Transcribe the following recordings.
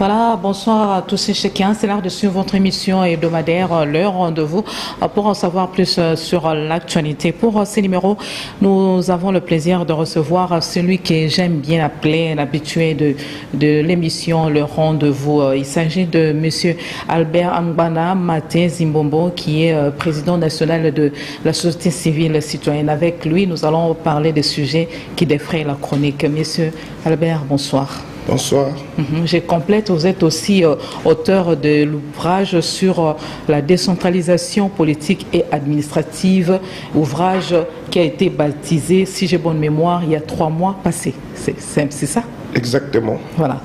Voilà, bonsoir à tous et chacun. C'est l'heure de suivre votre émission hebdomadaire, l'heure rendez-vous, pour en savoir plus sur l'actualité. Pour ce numéro, nous avons le plaisir de recevoir celui que j'aime bien appeler l'habitué de l'émission, le rendez-vous. Il s'agit de monsieur Albert Angbana Maté Zimbombo, qui est président national de la société civile citoyenne. Avec lui, nous allons parler des sujets qui défrayent la chronique. Monsieur Albert, bonsoir. Bonsoir. Je complète, vous êtes aussi auteur de l'ouvrage sur la décentralisation politique et administrative, ouvrage qui a été baptisé, si j'ai bonne mémoire, il y a 3 mois passés. C'est ça? Exactement. Voilà.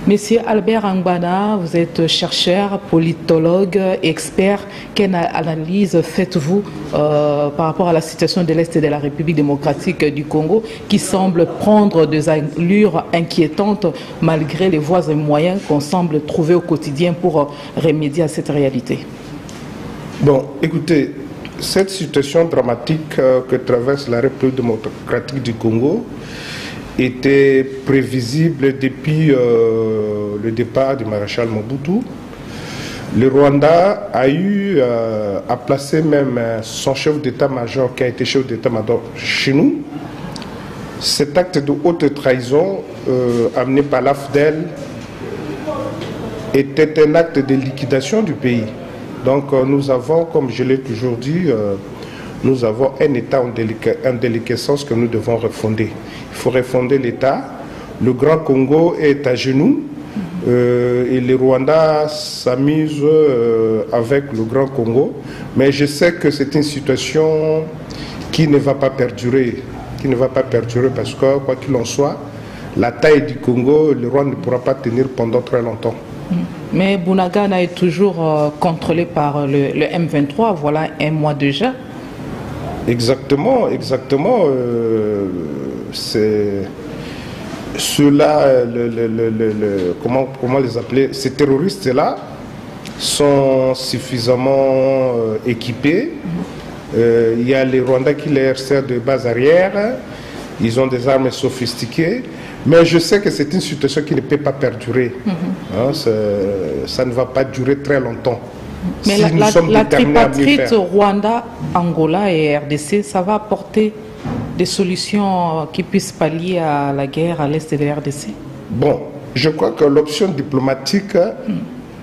Monsieur Albert Angbana, vous êtes chercheur, politologue, expert. Quelle analyse faites-vous par rapport à la situation de l'Est de la République démocratique du Congo, qui semble prendre des allures inquiétantes malgré les voies et moyens qu'on semble trouver au quotidien pour remédier à cette réalité? Bon, écoutez, cette situation dramatique que traverse la République démocratique du Congo était prévisible depuis le départ du maréchal Mobutu. Le Rwanda a eu à placer même son chef d'état-major, qui a été chef d'état-major chez nous. Cet acte de haute trahison amené par l'AFDEL était un acte de liquidation du pays. Donc nous avons, comme je l'ai toujours dit, nous avons un État en déliquescence que nous devons refonder. Il faut refonder l'État. Le Grand Congo est à genoux et le Rwanda s'amuse avec le Grand Congo. Mais je sais que c'est une situation qui ne va pas perdurer. Parce que, quoi qu'il en soit, la taille du Congo, le Rwanda ne pourra pas tenir pendant très longtemps. Mais Bunagana est toujours contrôlé par le M23, voilà un mois déjà. Exactement. C'est ceux-là, comment les appeler, ces terroristes-là sont suffisamment équipés. Il y a les Rwandais qui les servent de base arrière. Ils ont des armes sophistiquées. Mais je sais que c'est une situation qui ne peut pas perdurer. Ça ne va pas durer très longtemps. Mais si la tripartite Rwanda, Angola et RDC, ça va apporter des solutions qui puissent pallier à la guerre à l'est de la RDC? Bon, je crois que l'option diplomatique,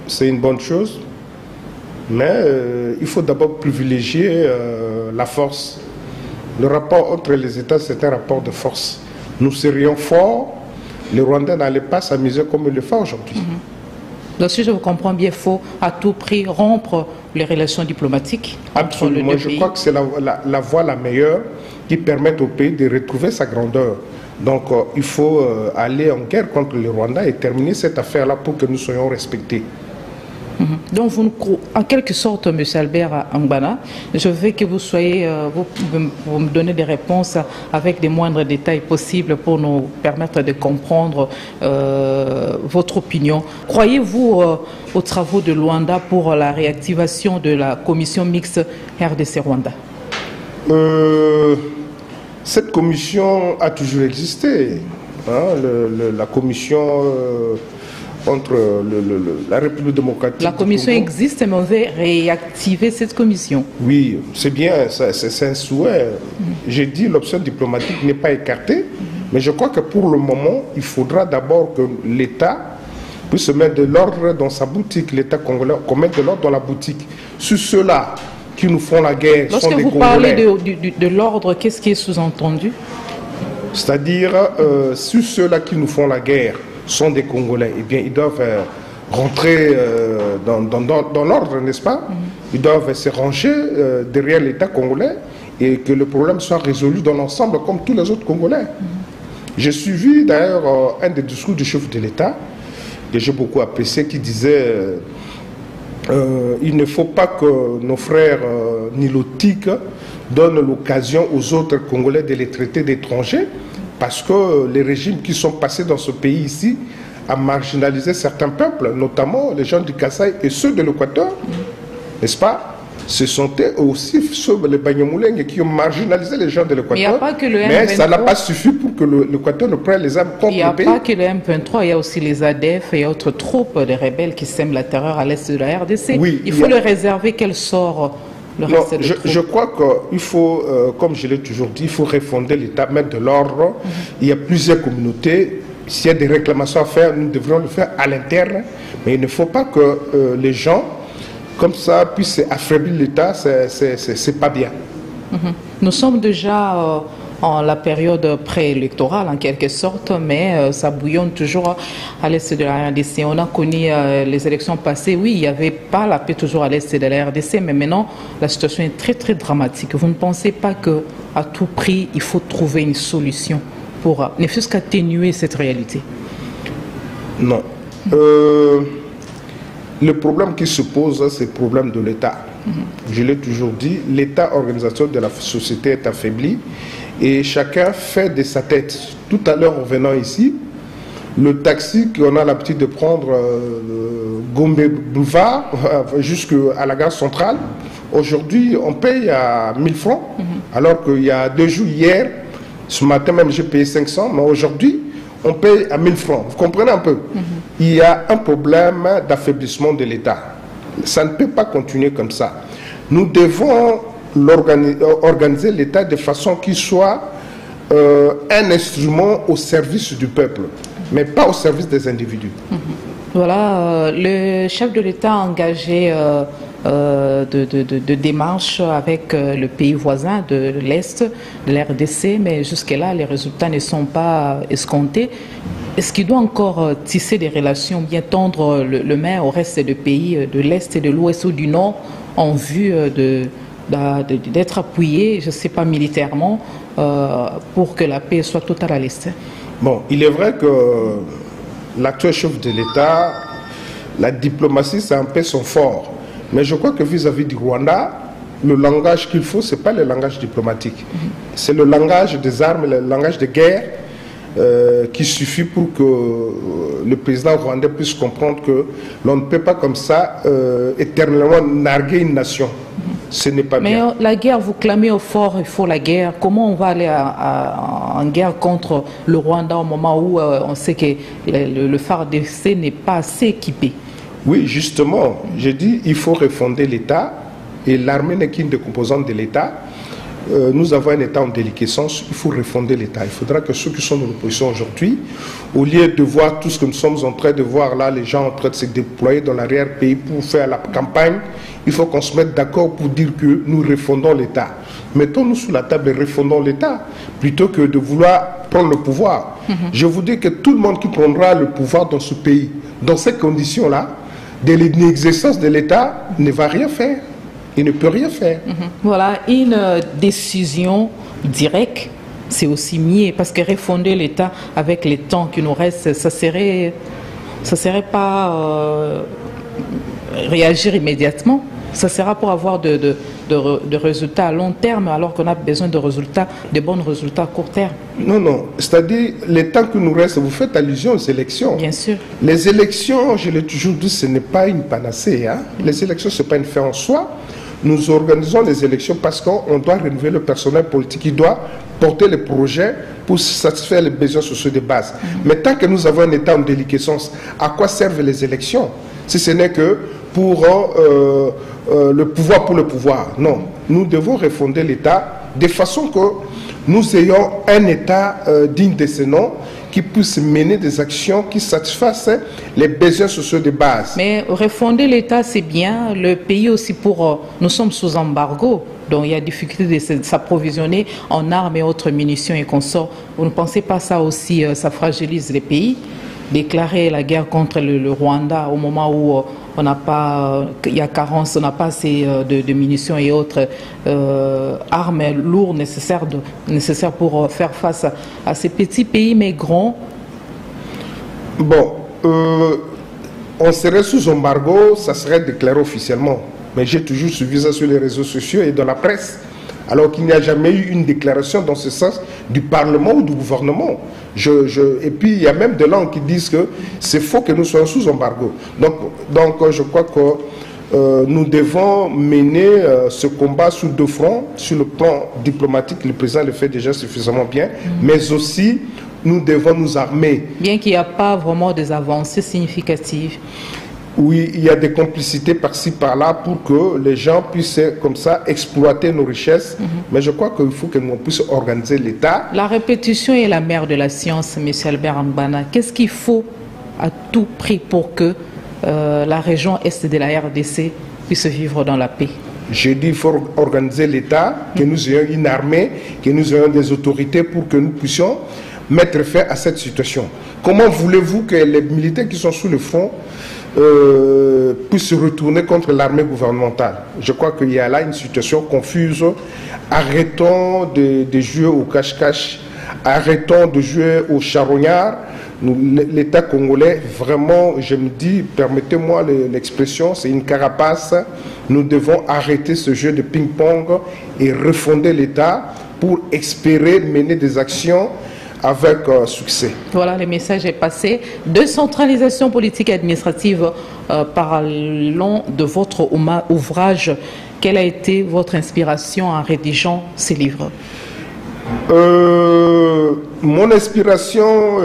c'est une bonne chose. Mais il faut d'abord privilégier la force. Le rapport entre les États, c'est un rapport de force. Nous serions forts, les Rwandais n'allaient pas s'amuser comme ils le font aujourd'hui. Donc si je vous comprends bien, il faut à tout prix rompre les relations diplomatiques entre les deux pays. Je crois que c'est la voie la meilleure qui permet au pays de retrouver sa grandeur. Donc il faut aller en guerre contre le Rwanda et terminer cette affaire-là pour que nous soyons respectés. Donc, en quelque sorte, M. Albert Angbana, je veux que vous soyez, vous me donnez des réponses avec des moindres détails possibles pour nous permettre de comprendre votre opinion. Croyez-vous aux travaux de Luanda pour la réactivation de la commission mixte RDC-Rwanda? Cette commission a toujours existé. La commission entre la République démocratique. La commission existe, mais on veut réactiver cette commission. Oui, c'est bien, c'est un souhait. J'ai dit l'option diplomatique n'est pas écartée, mais je crois que pour le moment, il faudra d'abord que l'État puisse mettre de l'ordre dans sa boutique, l'État congolais, qu'on mette de l'ordre dans la boutique. Sur ceux-là qui nous font la guerre, lorsque sont des Congolais. Lorsque vous parlez de l'ordre, qu'est-ce qui est sous-entendu? C'est-à-dire, sur ceux-là qui nous font la guerre, sont des Congolais, eh bien, ils doivent rentrer dans l'ordre, n'est-ce pas? Ils doivent se ranger derrière l'État congolais et que le problème soit résolu dans l'ensemble comme tous les autres Congolais. J'ai suivi d'ailleurs un des discours du chef de l'État que j'ai beaucoup apprécié, qui disait il ne faut pas que nos frères nilotiques donnent l'occasion aux autres Congolais de les traiter d'étrangers, parce que les régimes qui sont passés dans ce pays ici a marginalisé certains peuples, notamment les gens du Kasaï et ceux de l'Équateur, n'est-ce pas? ce sont aussi les Banyamulenge qui ont marginalisé les gens de l'Équateur. Mais ça n'a pas suffi pour que l'Équateur ne prenne les armes contre le pays. Il n'y a pas que le M23, il y a aussi les ADF et autres troupes de rebelles qui sèment la terreur à l'est de la RDC. Oui, il faut le réserver. Quel sort le reste des troupes? Je crois qu'il faut, comme je l'ai toujours dit, il faut refonder l'État, mettre de l'ordre. Il y a plusieurs communautés. S'il y a des réclamations à faire, nous devrions le faire à l'interne. Mais il ne faut pas que les gens, comme ça, puissent affaiblir l'État. C'est pas bien. Nous sommes déjà en la période préélectorale, en quelque sorte, mais ça bouillonne toujours à l'est de la RDC. On a connu les élections passées. Oui, il n'y avait pas la paix toujours à l'est de la RDC, mais maintenant, la situation est très, très dramatique. Vous ne pensez pas qu'à tout prix, il faut trouver une solution pour ne fût-ce qu'atténuer cette réalité? Non. Le problème qui se pose, c'est le problème de l'État. Je l'ai toujours dit, l'État, organisation de la société est affaiblie et chacun fait de sa tête. Tout à l'heure, en venant ici, le taxi qu'on a l'habitude de prendre Gombe Boulevard jusqu'à la gare centrale, aujourd'hui, on paye à 1000 francs, alors qu'il y a 2 jours, hier, ce matin même, j'ai payé 500, mais aujourd'hui, on paye à 1000 francs. Vous comprenez un peu? Il y a un problème d'affaiblissement de l'État. Ça ne peut pas continuer comme ça. Nous devons organiser l'État de façon qu'il soit un instrument au service du peuple, mais pas au service des individus. Voilà, le chef de l'État a engagé de démarches avec le pays voisin de l'Est, de l'RDC, mais jusque-là, les résultats ne sont pas escomptés. Est-ce qu'il doit encore tisser des relations, bien tendre le main au reste des pays de l'Est et de l'Ouest ou du Nord en vue d'être appuyé, je ne sais pas, militairement, pour que la paix soit totale à l'Est? Bon, il est vrai que l'actuel chef de l'État, la diplomatie, c'est un peu son fort. Mais je crois que vis-à-vis du Rwanda, le langage qu'il faut, ce n'est pas le langage diplomatique. C'est le langage des armes, le langage de guerre qui suffit pour que le président rwandais puisse comprendre que l'on ne peut pas comme ça éternellement narguer une nation. Ce n'est pas bien. Mais la guerre, vous clamez au fort, il faut la guerre. Comment on va aller en guerre contre le Rwanda au moment où on sait que le FARDC n'est pas assez équipé? Oui, justement, j'ai dit il faut refonder l'État et l'armée n'est qu'une des composantes de l'État. Nous avons un État en déliquescence, il faut refonder l'État. Il faudra que ceux qui sont dans l'opposition aujourd'hui, au lieu de voir tout ce que nous sommes en train de voir là, les gens en train de se déployer dans l'arrière-pays pour faire la campagne, il faut qu'on se mette d'accord pour dire que nous refondons l'État. Mettons-nous sous la table et refondons l'État, plutôt que de vouloir prendre le pouvoir. Je vous dis que tout le monde qui prendra le pouvoir dans ce pays, dans ces conditions-là, de l'inexistence de l'État, ne va rien faire. Il ne peut rien faire. Voilà, une décision directe, c'est aussi mieux, parce que refonder l'État avec les temps qui nous restent, ça serait pas réagir immédiatement. Ça sera pour avoir de résultats à long terme, alors qu'on a besoin de résultats, de bons résultats à court terme. Non, non. C'est-à-dire, les temps qui nous restent, vous faites allusion aux élections. Bien sûr. Les élections, je l'ai toujours dit, ce n'est pas une panacée. Hein? Les élections, ce n'est pas une fin en soi. Nous organisons les élections parce qu'on doit renouveler le personnel politique qui doit porter les projets pour satisfaire les besoins sociaux de base. Mais tant que nous avons un État en déliquescence, à quoi servent les élections si ce n'est que pour le pouvoir pour le pouvoir? Non, nous devons refonder l'État de façon que nous ayons un État digne de ce nom qui puisse mener des actions qui satisfassent les besoins sociaux de base. Mais refonder l'État, c'est bien. Le pays aussi, nous sommes sous embargo, donc il y a difficulté de s'approvisionner en armes et autres munitions et consorts. Vous ne pensez pas ça aussi, ça fragilise les pays? Déclarer la guerre contre le Rwanda au moment où on n'a pas, il y a carence, on n'a pas assez de munitions et autres armes lourdes nécessaires pour faire face à ces petits pays mais grands. Bon, on serait sous embargo, ça serait déclaré officiellement. Mais j'ai toujours suivi ça sur les réseaux sociaux et dans la presse, alors qu'il n'y a jamais eu une déclaration dans ce sens du Parlement ou du gouvernement. Et puis, il y a même des langues qui disent que c'est faux que nous soyons sous embargo. Donc je crois que nous devons mener ce combat sur deux fronts. Sur le plan diplomatique, le président le fait déjà suffisamment bien, mais aussi nous devons nous armer. Bien qu'il n'y a pas vraiment des avancées significatives. Oui, il y a des complicités par-ci, par-là pour que les gens puissent comme ça exploiter nos richesses. Mais je crois qu'il faut que nous puissions organiser l'État. La répétition est la mère de la science, M. Albert Angbana. Qu'est-ce qu'il faut à tout prix pour que la région est de la RDC puisse vivre dans la paix? Je dis qu'il faut organiser l'État, que nous ayons une armée, que nous ayons des autorités pour que nous puissions mettre fin à cette situation. Comment voulez-vous que les militaires qui sont sous le front puissent se retourner contre l'armée gouvernementale? Je crois qu'il y a là une situation confuse. Arrêtons de jouer au cache-cache, arrêtons de jouer au charognard. L'État congolais, vraiment, je me dis, permettez-moi l'expression, c'est une carapace. Nous devons arrêter ce jeu de ping-pong et refonder l'État pour espérer mener des actions avec succès. Voilà, le message est passé. Décentralisation politique et administrative, parlons de votre ouvrage. Quelle a été votre inspiration en rédigeant ces livres? Mon inspiration,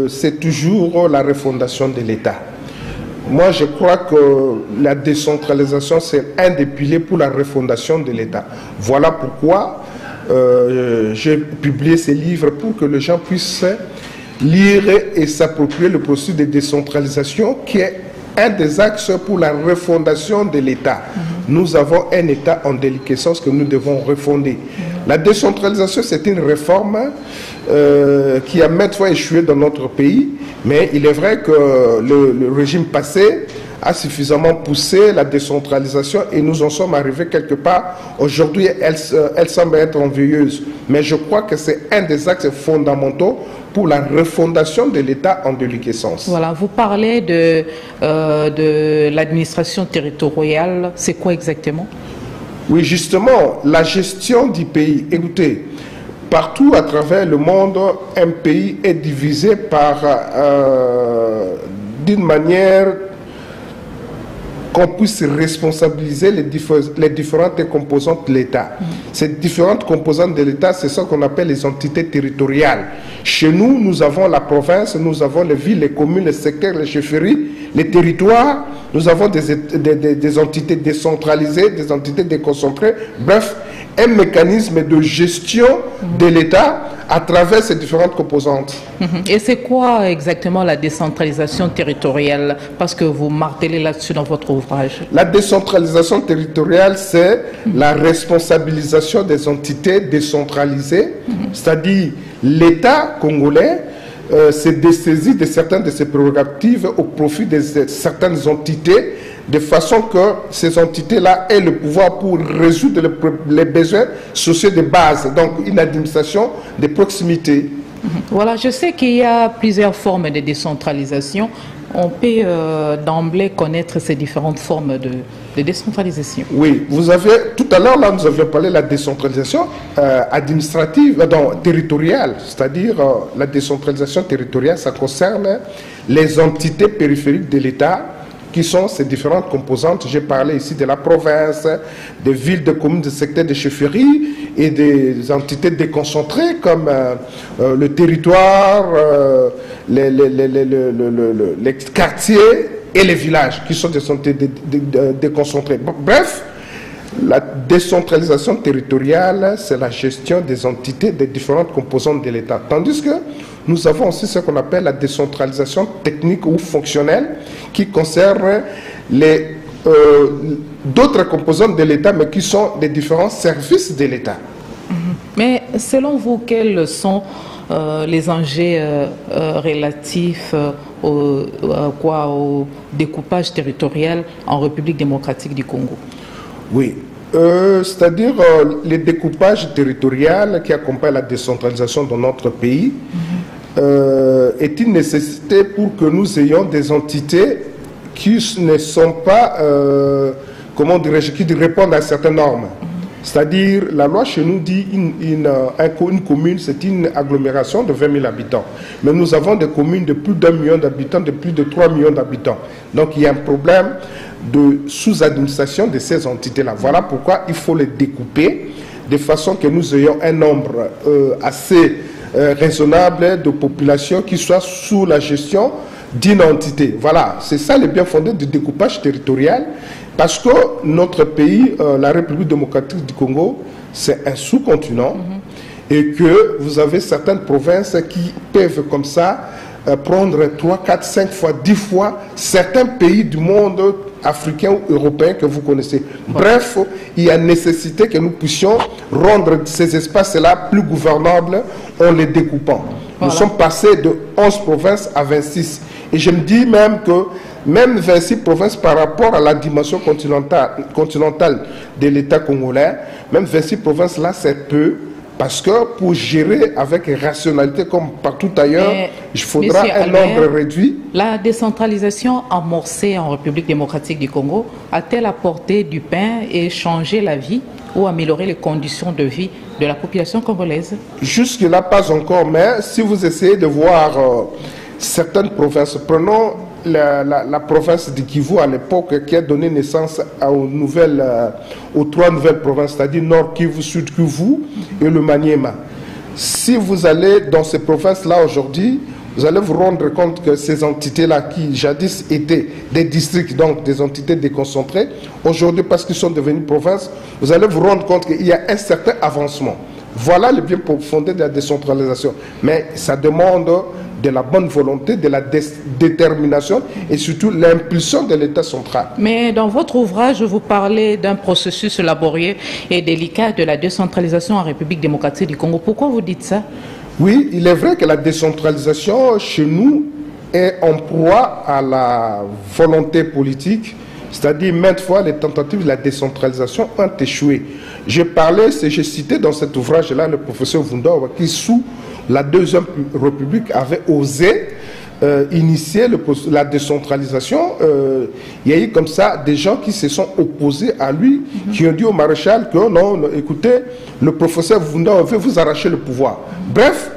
c'est toujours la refondation de l'État. Moi, je crois que la décentralisation, c'est un des piliers pour la refondation de l'État. Voilà pourquoi j'ai publié ces livres pour que les gens puissent lire et s'approprier le processus de décentralisation qui est un des axes pour la refondation de l'État. Nous avons un État en déliquescence que nous devons refonder. La décentralisation, c'est une réforme qui a maintes fois échoué dans notre pays, mais il est vrai que le régime passé a suffisamment poussé la décentralisation et nous en sommes arrivés quelque part. Aujourd'hui, elle semble être ennuyeuse, mais je crois que c'est un des axes fondamentaux pour la refondation de l'État en déliquescence. Voilà, vous parlez de l'administration territoriale, c'est quoi exactement? Oui, justement, la gestion du pays. Écoutez, partout à travers le monde, un pays est divisé par, d'une manière qu'on puisse responsabiliser les différentes composantes de l'État. Ces différentes composantes de l'État, c'est ce qu'on appelle les entités territoriales. Chez nous, nous avons la province, nous avons les villes, les communes, les secteurs, les chefferies, les territoires, nous avons des entités décentralisées, des entités déconcentrées, bref, un mécanisme de gestion de l'État à travers ces différentes composantes. Et c'est quoi exactement la décentralisation territoriale? Parce que vous martelez là-dessus dans votre ouvrage. La décentralisation territoriale, c'est la responsabilisation des entités décentralisées, c'est-à-dire l'État congolais s'est dessaisi de certaines de ses prérogatives au profit de certaines entités, de façon que ces entités-là aient le pouvoir pour résoudre les besoins sociaux de base, donc une administration de proximité. Voilà, je sais qu'il y a plusieurs formes de décentralisation. On peut d'emblée connaître ces différentes formes de décentralisation. Oui, vous avez, tout à l'heure, là, nous avions parlé de la décentralisation administrative, territoriale, c'est-à-dire la décentralisation territoriale, ça concerne les entités périphériques de l'État, qui sont ces différentes composantes. J'ai parlé ici de la province, des villes, des communes, des secteurs de chefferie et des entités déconcentrées comme le territoire, les quartiers et les villages qui sont des entités déconcentrées. Bref, la décentralisation territoriale, c'est la gestion des entités des différentes composantes de l'État. Tandis que nous avons aussi ce qu'on appelle la décentralisation technique ou fonctionnelle qui concerne d'autres composantes de l'État, mais qui sont des différents services de l'État. Mais selon vous, quels sont les enjeux relatifs au découpage territorial en République démocratique du Congo? Oui, c'est-à-dire les découpages territoriaux qui accompagnent la décentralisation dans notre pays est une nécessité pour que nous ayons des entités qui ne sont pas, comment dirais-je, qui répondent à certaines normes. C'est-à-dire, la loi chez nous dit une commune, c'est une agglomération de 20 000 habitants. Mais nous avons des communes de plus d'1 million d'habitants, de plus de 3 millions d'habitants. Donc il y a un problème de sous-administration de ces entités-là. Voilà pourquoi il faut les découper de façon que nous ayons un nombre assez raisonnable de populations qui soient sous la gestion d'une entité. Voilà, c'est ça le bien fondé du découpage territorial, parce que notre pays, la République démocratique du Congo, c'est un sous-continent, et que vous avez certaines provinces qui peuvent comme ça prendre 3, 4, 5 fois, 10 fois certains pays du monde africain ou européen que vous connaissez. Bref, il y a nécessité que nous puissions rendre ces espaces-là plus gouvernables en les découpant. Nous sommes passés de 11 provinces à 26. Et je me dis même que même 26 provinces par rapport à la dimension continentale de l'État congolais, même 26 provinces là, c'est peu. Parce que pour gérer avec rationalité comme partout ailleurs, il faudra un nombre réduit. La décentralisation amorcée en République démocratique du Congo a-t-elle apporté du pain et changé la vie ou amélioré les conditions de vie de la population congolaise? Jusque-là, pas encore, mais si vous essayez de voir certaines provinces, prenons la province de Kivu à l'époque qui a donné naissance aux 3 nouvelles provinces, c'est-à-dire Nord Kivu, Sud Kivu et le Maniema. Si vous allez dans ces provinces-là aujourd'hui, vous allez vous rendre compte que ces entités-là qui jadis étaient des districts, donc des entités déconcentrées, aujourd'hui parce qu'ils sont devenus provinces, vous allez vous rendre compte qu'il y a un certain avancement. Voilà le bien fondé de la décentralisation. Mais ça demande de la bonne volonté, de la détermination et surtout l'impulsion de l'État central. Mais dans votre ouvrage, vous parlez d'un processus laborieux et délicat de la décentralisation en République démocratique du Congo. Pourquoi vous dites ça? Oui, il est vrai que la décentralisation chez nous est en proie à la volonté politique, c'est-à-dire maintes fois les tentatives de la décentralisation ont échoué. J'ai cité dans cet ouvrage-là le professeur Vundawa qui, sous la Deuxième République, avait osé initier la décentralisation. Il y a eu comme ça des gens qui se sont opposés à lui, qui ont dit au maréchal que non, écoutez, le professeur Vundawa veut vous arracher le pouvoir. Bref,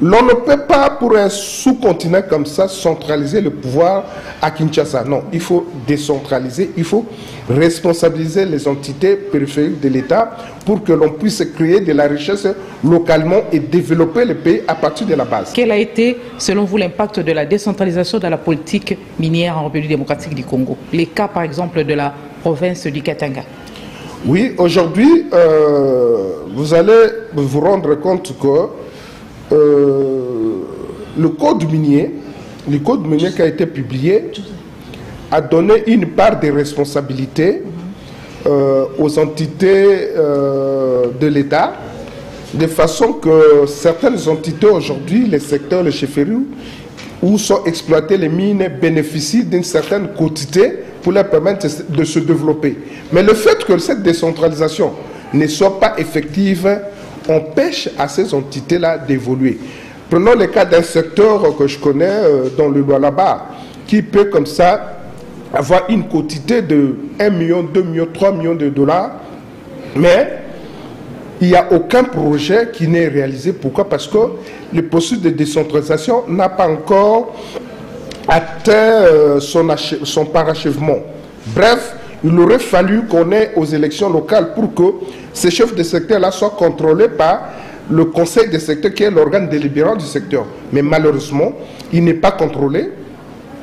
l'on ne peut pas, pour un sous-continent comme ça, centraliser le pouvoir à Kinshasa. Non, il faut décentraliser, il faut responsabiliser les entités périphériques de l'État pour que l'on puisse créer de la richesse localement et développer le pays à partir de la base. Quel a été, selon vous, l'impact de la décentralisation dans la politique minière en République démocratique du Congo? Les cas, par exemple, de la province du Katanga. Oui, aujourd'hui, vous allez vous rendre compte que le code minier qui a été publié a donné une part des responsabilités aux entités de l'État, de façon que certaines entités aujourd'hui, les secteurs, les chefferies, où sont exploitées les mines, bénéficient d'une certaine quotité pour leur permettre de se développer. Mais le fait que cette décentralisation ne soit pas effective empêche à ces entités-là d'évoluer. Prenons le cas d'un secteur que je connais dans le Lualaba, qui peut comme ça avoir une quotité de 1 million, 2 millions, 3 millions de dollars, mais il n'y a aucun projet qui n'est réalisé. Pourquoi? Parce que le processus de décentralisation n'a pas encore atteint son parachèvement. Bref, il aurait fallu qu'on ait aux élections locales pour que ces chefs de secteur-là soient contrôlés par le conseil des secteurs qui est l'organe délibérant du secteur. Mais malheureusement, il n'est pas contrôlé.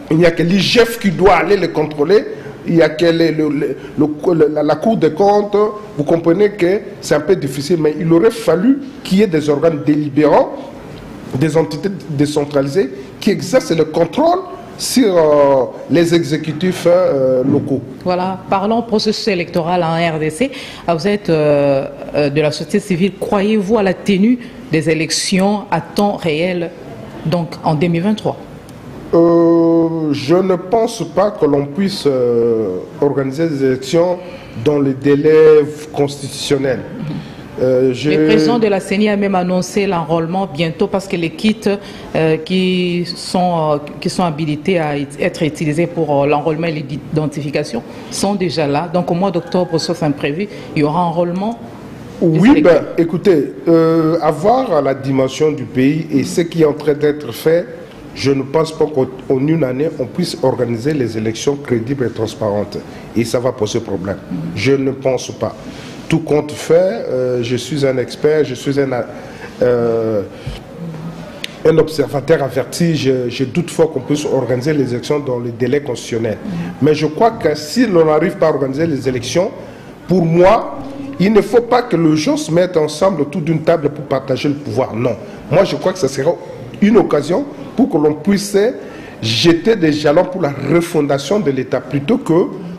Il n'y a que l'IGF qui doit aller le contrôler. Il n'y a que la Cour des comptes. Vous comprenez que c'est un peu difficile, mais il aurait fallu qu'il y ait des organes délibérants, des entités décentralisées qui exercent le contrôle sur les exécutifs locaux. Voilà, parlons processus électoral en RDC. Vous êtes de la société civile. Croyez-vous à la tenue des élections à temps réel, donc en 2023? Je ne pense pas que l'on puisse organiser des élections dans les délais constitutionnels. Le président de la CENI a même annoncé l'enrôlement bientôt parce que les kits qui sont habilités à être utilisés pour l'enrôlement et l'identification sont déjà là. Donc au mois d'octobre, sauf imprévu, il y aura enrôlement. Oui, écoutez, avoir la dimension du pays et ce qui est en train d'être fait, je ne pense pas qu'en une année, on puisse organiser les élections crédibles et transparentes. Et ça va poser problème. Je ne pense pas. Tout compte fait, je suis un expert, je suis un observateur averti. Je doute fort qu'on puisse organiser les élections dans les délais constitutionnels. Mais je crois que si l'on n'arrive pas à organiser les élections, pour moi, il ne faut pas que les gens se mettent ensemble autour d'une table pour partager le pouvoir. Non. Moi, je crois que ce sera une occasion pour que l'on puisse jeter des jalons pour la refondation de l'État, plutôt que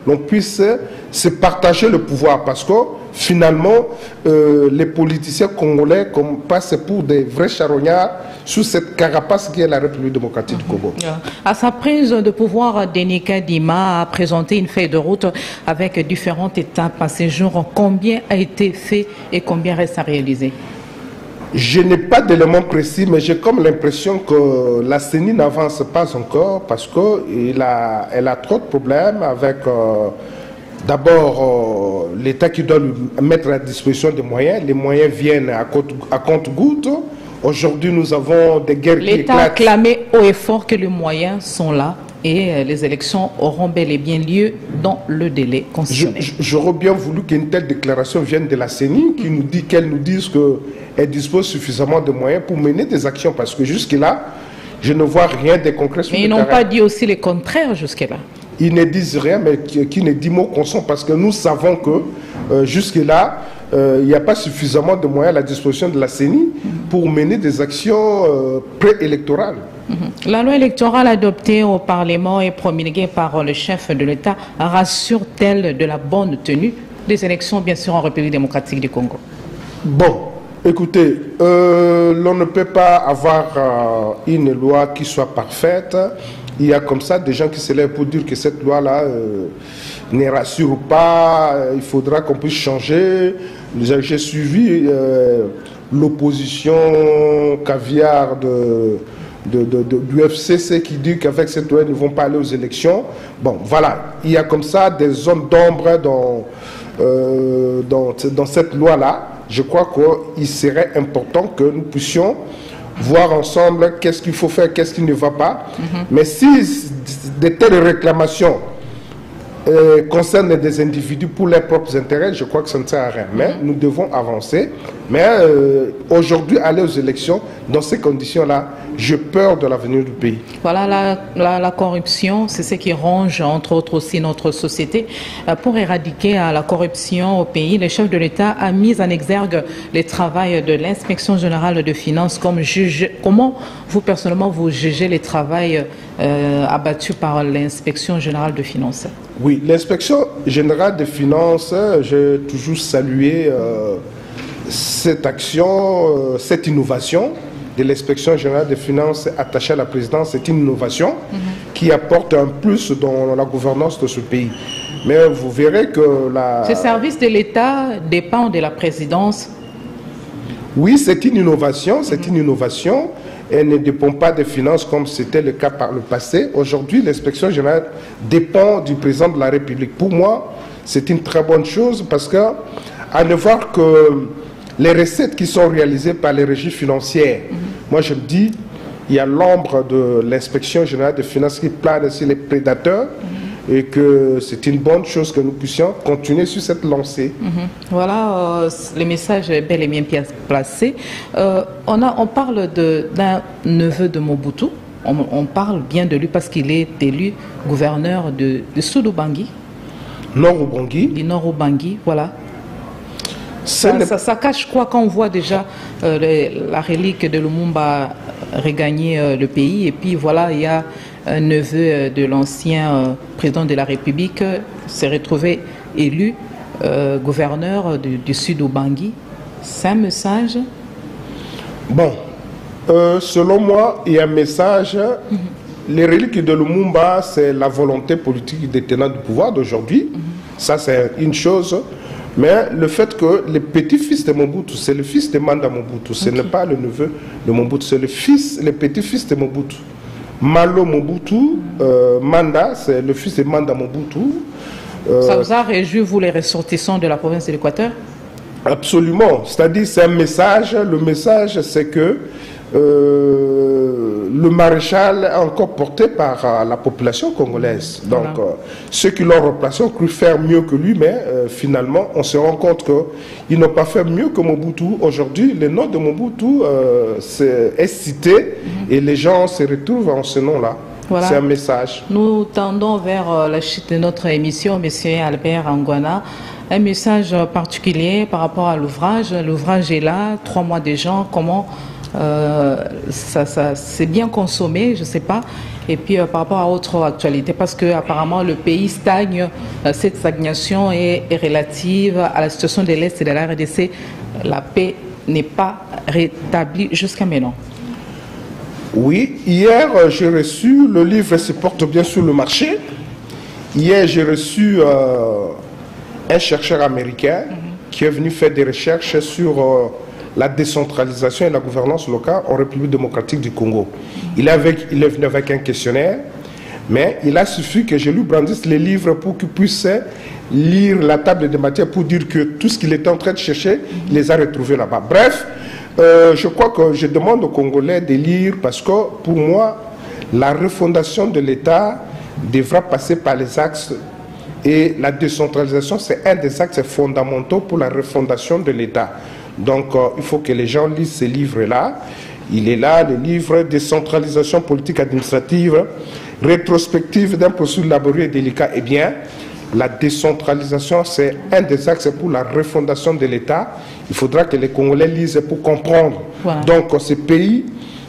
l'on puisse se partager le pouvoir. Parce que finalement, les politiciens congolais passent pour des vrais charognards sous cette carapace qui est la République démocratique du Congo. À sa prise de pouvoir, Denis Kadima a présenté une feuille de route avec différentes étapes à ces jours. Combien a été fait et combien reste à réaliser? Je n'ai pas d'éléments précis, mais j'ai comme l'impression que la CENI n'avance pas encore parce qu'elle a trop de problèmes avec d'abord l'État qui doit lui mettre à disposition des moyens. Les moyens viennent à compte-gouttes. Aujourd'hui, nous avons des guerres qui éclatent. L'État a clamé haut et fort que les moyens sont là et les élections auront bel et bien lieu dans le délai constitutionnel. J'aurais bien voulu qu'une telle déclaration vienne de la CENI, qu'elle nous dise qu'elle dispose suffisamment de moyens pour mener des actions, parce que jusque-là, je ne vois rien de concret sur le terrain. Mais ils n'ont pas dit aussi le contraire jusque-là. Ils ne disent rien, mais qui ne dit mot consent, parce que nous savons que jusque-là, il n'y a pas suffisamment de moyens à la disposition de la CENI pour mener des actions préélectorales. La loi électorale adoptée au Parlement et promulguée par le chef de l'État rassure-t-elle de la bonne tenue des élections, bien sûr, en République démocratique du Congo? Bon, écoutez, l'on ne peut pas avoir une loi qui soit parfaite. Il y a comme ça des gens qui se lèvent pour dire que cette loi-là ne rassure pas, il faudra qu'on puisse changer. J'ai suivi l'opposition caviar du FCC qui dit qu'avec cette loi, ils ne vont pas aller aux élections. Bon, voilà, il y a comme ça des zones d'ombre dans cette loi-là. Je crois qu'il serait important que nous puissions voir ensemble qu'est-ce qu'il faut faire, qu'est-ce qui ne va pas. Mais si de telles réclamations concernent des individus pour leurs propres intérêts, je crois que ça ne sert à rien. Mais nous devons avancer. Mais aujourd'hui, aller aux élections, dans ces conditions-là, j'ai peur de l'avenir du pays. Voilà, la corruption, c'est ce qui ronge, entre autres aussi, notre société. Pour éradiquer la corruption au pays, le chef de l'État a mis en exergue le travail de l'inspection générale de finances comme juge. Comment, vous, personnellement, vous jugez le travail abattu par l'inspection générale de finances? Oui, l'inspection générale des finances, j'ai toujours salué cette action, cette innovation de l'inspection générale des finances attachée à la présidence. C'est une innovation qui apporte un plus dans la gouvernance de ce pays. Mais vous verrez que Ce service de l'État dépend de la présidence. Oui, c'est une innovation, Elle ne dépend pas des finances comme c'était le cas par le passé. Aujourd'hui, l'inspection générale dépend du président de la République. Pour moi, c'est une très bonne chose parce que, à ne voir que les recettes qui sont réalisées par les régies financières, moi je me dis, il y a l'ombre de l'inspection générale des finances qui plane sur les prédateurs. Et que c'est une bonne chose que nous puissions continuer sur cette lancée. Voilà, le message est bel et bien placé. On parle d'un neveu de Mobutu. On parle bien de lui parce qu'il est élu gouverneur de Sud-Ubangi. Nord-Ubangi. Du Nord-Ubangi, voilà. Ça cache quoi quand on voit déjà la relique de Lumumba regagner le pays. Et puis voilà, il y a un neveu de l'ancien président de la République s'est retrouvé élu gouverneur du Sud-Ubangi. C'est un message? Bon, selon moi, il y a un message. Les reliques de Lumumba, c'est la volonté politique des tenants du pouvoir d'aujourd'hui. Ça, c'est une chose. Mais le fait que le petit-fils de Mobutu, c'est le fils de Manda Mobutu, ce n'est pas le neveu de Mobutu, c'est le petit-fils de Mobutu. Malo Mobutu, Manda, c'est le fils de Manda Mobutu. Ça vous a réjoui, vous, les ressortissants de la province de l'Équateur? Absolument. C'est-à-dire, c'est un message. Le message, c'est que le maréchal est encore porté par la population congolaise. Donc, ceux qui l'ont remplacé ont cru faire mieux que lui, mais finalement, on se rend compte qu'ils n'ont pas fait mieux que Mobutu. Aujourd'hui, le nom de Mobutu est cité et les gens se retrouvent en ce nom-là. Voilà. C'est un message. Nous tendons vers la chute de notre émission, M. Albert Angoana. Un message particulier par rapport à l'ouvrage. L'ouvrage est là, 3 mois déjà. Comment ça c'est bien consommé, je ne sais pas. Et puis par rapport à autre actualité, parce que apparemment le pays stagne. Cette stagnation est relative à la situation de l'Est et de la RDC. La paix n'est pas rétablie jusqu'à maintenant. Oui, hier j'ai reçu, le livre se porte bien sur le marché. Hier j'ai reçu un chercheur américain qui est venu faire des recherches sur la décentralisation et la gouvernance locale en République démocratique du Congo. Il est venu avec un questionnaire, mais il a suffi que je lui brandisse les livres pour qu'il puisse lire la table des matières pour dire que tout ce qu'il était en train de chercher, il les a retrouvés là-bas. Bref, je crois que je demande aux Congolais de lire parce que pour moi, la refondation de l'État devra passer par les axes. Et la décentralisation, c'est un des axes fondamentaux pour la refondation de l'État. Donc, il faut que les gens lisent ces livres-là. Il est là, le livre « Décentralisation politique administrative, rétrospective d'un processus laborieux et délicat ». Eh bien, la décentralisation, c'est un des axes pour la refondation de l'État. Il faudra que les Congolais lisent pour comprendre. Voilà. Donc, ce pays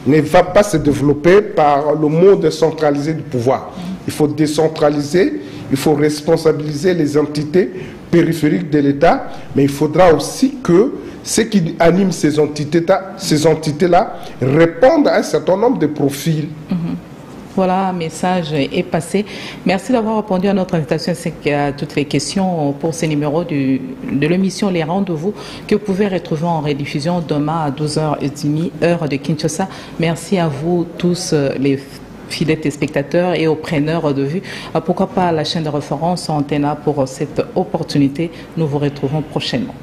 ne va pas se développer par le mot décentraliser du pouvoir. Il faut décentraliser. Il faut responsabiliser les entités périphériques de l'État, mais il faudra aussi que ceux qui animent ces entités-là répondent à un certain nombre de profils. Voilà, un message est passé. Merci d'avoir répondu à notre invitation ainsi qu'à toutes les questions pour ces numéros de l'émission Les Rendez-vous que vous pouvez retrouver en rediffusion demain à 12h30, heure de Kinshasa. Merci à vous tous les fidèles téléspectateurs et aux preneurs de vue. Pourquoi pas la chaîne de référence Antena pour cette opportunité. Nous vous retrouvons prochainement.